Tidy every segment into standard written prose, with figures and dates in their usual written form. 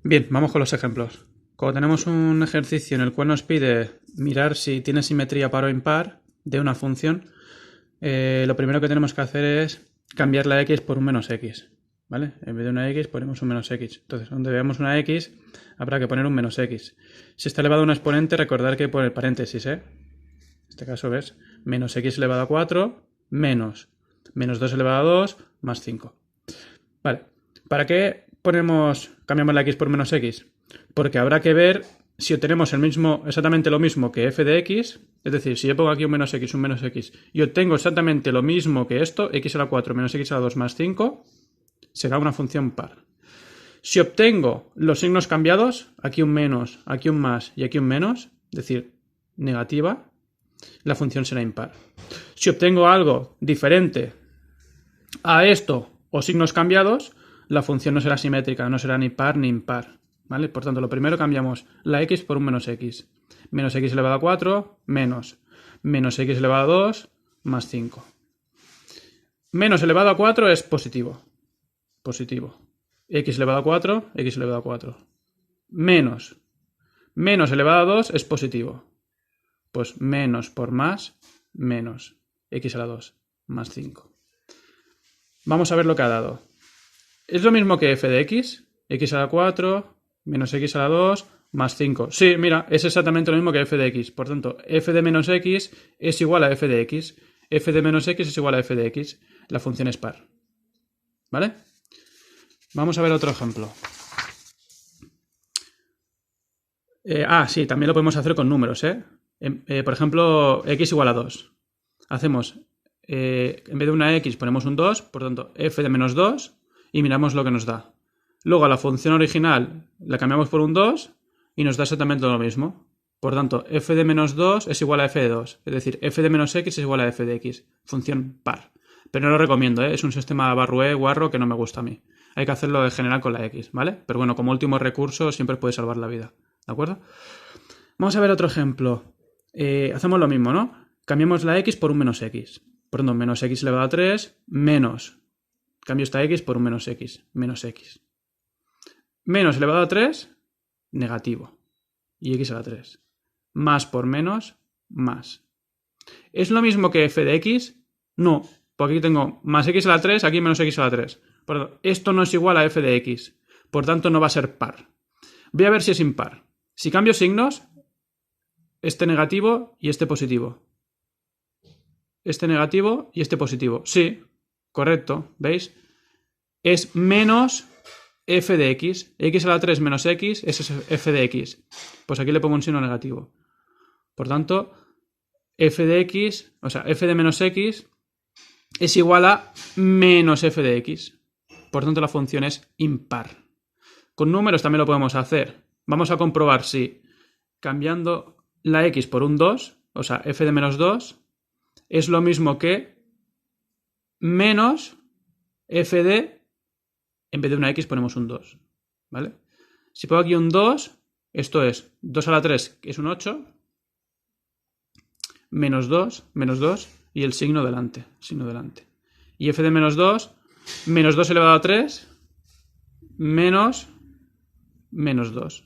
Bien, vamos con los ejemplos. Cuando tenemos un ejercicio en el cual nos pide mirar si tiene simetría par o impar de una función, lo primero que tenemos que hacer es cambiar la x por un menos x, ¿vale? En vez de una x ponemos un menos x. Entonces, donde veamos una x, habrá que poner un menos x. Si está elevado a un exponente, recordar que poner paréntesis, ¿eh? En este caso, ¿ves? Menos x elevado a 4 menos 2 elevado a 2 más 5. Vale. ¿Para qué cambiamos la x por menos x? Porque habrá que ver si obtenemos exactamente lo mismo que f de x, es decir, si yo pongo aquí un menos x y obtengo exactamente lo mismo que esto, x a la 4 menos x a la 2 más 5, será una función par. Si obtengo los signos cambiados, aquí un menos, aquí un más y aquí un menos, es decir, negativa, la función será impar. Si obtengo algo diferente a esto o signos cambiados, la función no será simétrica, no será ni par ni impar, ¿vale? Por tanto, lo primero cambiamos la x por un menos x. Menos x elevado a 4 menos x elevado a 2 más 5. Menos elevado a 4 es positivo. Positivo. X elevado a 4, x elevado a 4. Menos elevado a 2 es positivo. Pues menos por más, menos x a la 2 más 5. Vamos a ver lo que ha dado. Es lo mismo que f de x a la 4, menos x a la 2, más 5. Sí, mira, es exactamente lo mismo que f de x. Por tanto, f de menos x es igual a f de x. F de menos x es igual a f de x. La función es par. ¿Vale? Vamos a ver otro ejemplo. Sí, también lo podemos hacer con números, ¿eh? Por ejemplo, x igual a 2. Hacemos, en vez de una x ponemos un 2, por tanto, f de menos 2, y miramos lo que nos da. Luego a la función original la cambiamos por un 2 y nos da exactamente lo mismo. Por tanto, f de menos 2 es igual a f de 2. Es decir, f de menos x es igual a f de x. Función par. Pero no lo recomiendo, ¿eh? Es un sistema barrué, guarro, que no me gusta a mí. Hay que hacerlo de general con la x, ¿vale? Pero bueno, como último recurso siempre puede salvar la vida. ¿De acuerdo? Vamos a ver otro ejemplo. Hacemos lo mismo, ¿no? Cambiamos la x por un menos x. Por tanto, menos x elevado a 3 menos. Cambio esta x por un menos x. Menos x. Menos elevado a 3, negativo. Y x a la 3. Más por menos, más. ¿Es lo mismo que f de x? No, porque aquí tengo más x a la 3, aquí menos x a la 3. Por tanto, esto no es igual a f de x. Por tanto, no va a ser par. Voy a ver si es impar. Si cambio signos, este negativo y este positivo. Este negativo y este positivo. Sí, correcto, ¿veis? Es menos f de x. X a la 3 menos x es f de x. Pues aquí le pongo un signo negativo. Por tanto, f de x, o sea, f de menos x es igual a menos f de x. Por tanto, la función es impar. Con números también lo podemos hacer. Vamos a comprobar si cambiando la x por un 2, o sea, f de menos 2, es lo mismo que menos f de, en vez de una x ponemos un 2, ¿vale? Si pongo aquí un 2, esto es 2 a la 3, que es un 8, menos 2, y el signo delante, Y f de menos 2 elevado a 3, menos 2.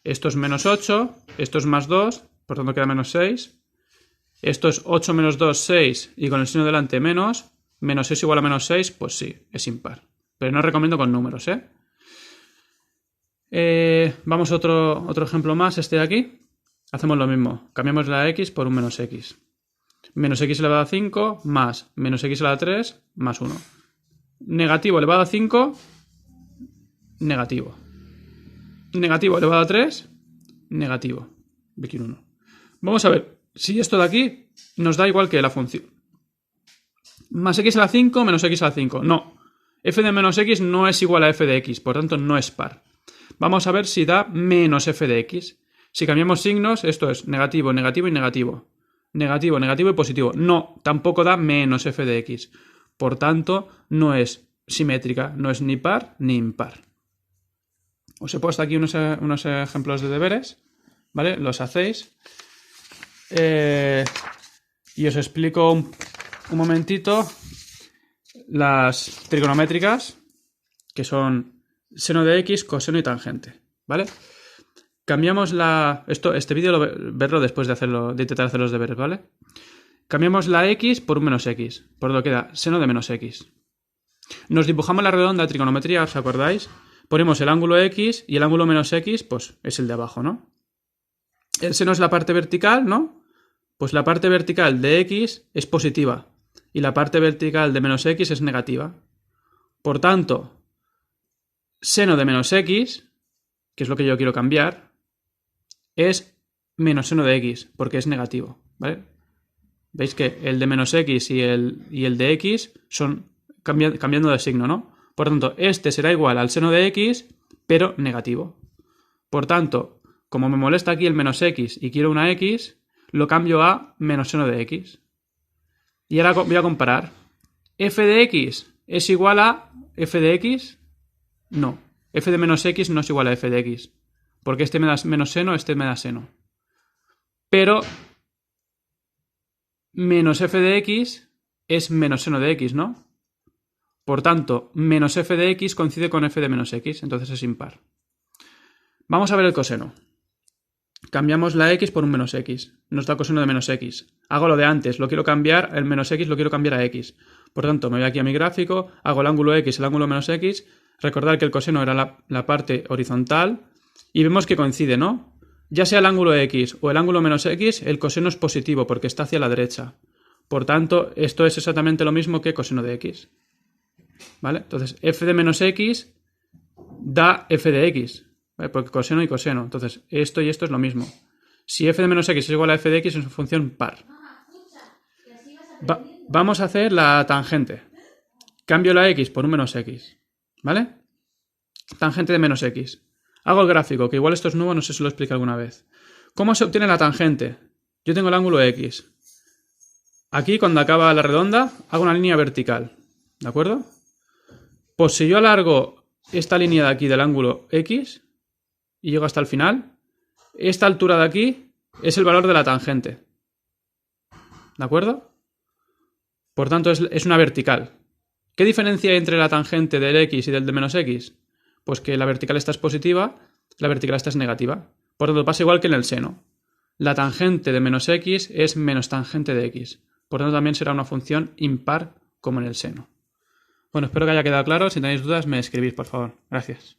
Esto es menos 8, esto es más 2, por tanto queda menos 6. Esto es 8 menos 2, 6, y con el signo delante menos 6 igual a menos 6, pues sí, es impar. Pero no recomiendo con números, ¿eh? Vamos a otro ejemplo más, este de aquí. Hacemos lo mismo, cambiamos la x por un menos x. Menos x elevado a 5 más menos x elevado a 3 más 1. Negativo elevado a 5, negativo. Negativo elevado a 3, negativo. Aquí un 1. Vamos a ver si esto de aquí nos da igual que la función. Más x a la 5 menos x a la 5. No. F de menos x no es igual a f de x, por tanto no es par. Vamos a ver si da menos f de x. Si cambiamos signos, esto es negativo, negativo y negativo. Negativo, negativo y positivo. No, tampoco da menos f de x. Por tanto, no es simétrica, no es ni par ni impar. Os he puesto aquí unos ejemplos de deberes, ¿vale? Los hacéis. Y os explico un momentito las trigonométricas, que son seno de x, coseno y tangente, ¿vale? Cambiamos este vídeo verlo después de intentar hacer los deberes, ¿vale? Cambiamos la x por un menos x, por lo que queda seno de menos x. Nos dibujamos la redonda de trigonometría, ¿os acordáis? Ponemos el ángulo x y el ángulo menos x, pues es el de abajo, ¿no? El seno es la parte vertical, ¿no? Pues la parte vertical de x es positiva y la parte vertical de menos x es negativa. Por tanto, seno de menos x, que es lo que yo quiero cambiar, es menos seno de x, porque es negativo, ¿vale? Veis que el de menos x y el de x son cambiando de signo, ¿no? Por tanto, este será igual al seno de x, pero negativo. Por tanto, como me molesta aquí el menos x y quiero una x, lo cambio a menos seno de x. Y ahora voy a comparar. ¿F de x es igual a f de x? No. F de menos x no es igual a f de x. Porque este me da menos seno, este me da seno. Pero menos f de x es menos seno de x, ¿no? Por tanto, menos f de x coincide con f de menos x, entonces es impar. Vamos a ver el coseno. Cambiamos la x por un menos x. Nos da coseno de menos x. Hago lo de antes, lo quiero cambiar, el menos x lo quiero cambiar a x. Por tanto, me voy aquí a mi gráfico, hago el ángulo x, el ángulo menos x. Recordad que el coseno era la parte horizontal y vemos que coincide, ¿no? Ya sea el ángulo x o el ángulo menos x, el coseno es positivo porque está hacia la derecha. Por tanto, esto es exactamente lo mismo que coseno de x. ¿Vale? Entonces, f de menos x da f de x. ¿Vale? Porque coseno y coseno. Entonces, esto y esto es lo mismo. Si f de menos x es igual a f de x, es una función par. Vamos a hacer la tangente. Cambio la x por un menos x. ¿Vale? Tangente de menos x. Hago el gráfico, que igual esto es nuevo, no sé si lo expliqué alguna vez. ¿Cómo se obtiene la tangente? Yo tengo el ángulo x. Aquí, cuando acaba la redonda, hago una línea vertical. ¿De acuerdo? Pues si yo alargo esta línea de aquí del ángulo x y llego hasta el final, esta altura de aquí es el valor de la tangente. ¿De acuerdo? Por tanto, es una vertical. ¿Qué diferencia hay entre la tangente del x y del de menos x? Pues que la vertical esta es positiva, la vertical esta es negativa. Por tanto, pasa igual que en el seno. La tangente de menos x es menos tangente de x. Por tanto, también será una función impar como en el seno. Bueno, espero que haya quedado claro. Si tenéis dudas, me escribís, por favor. Gracias.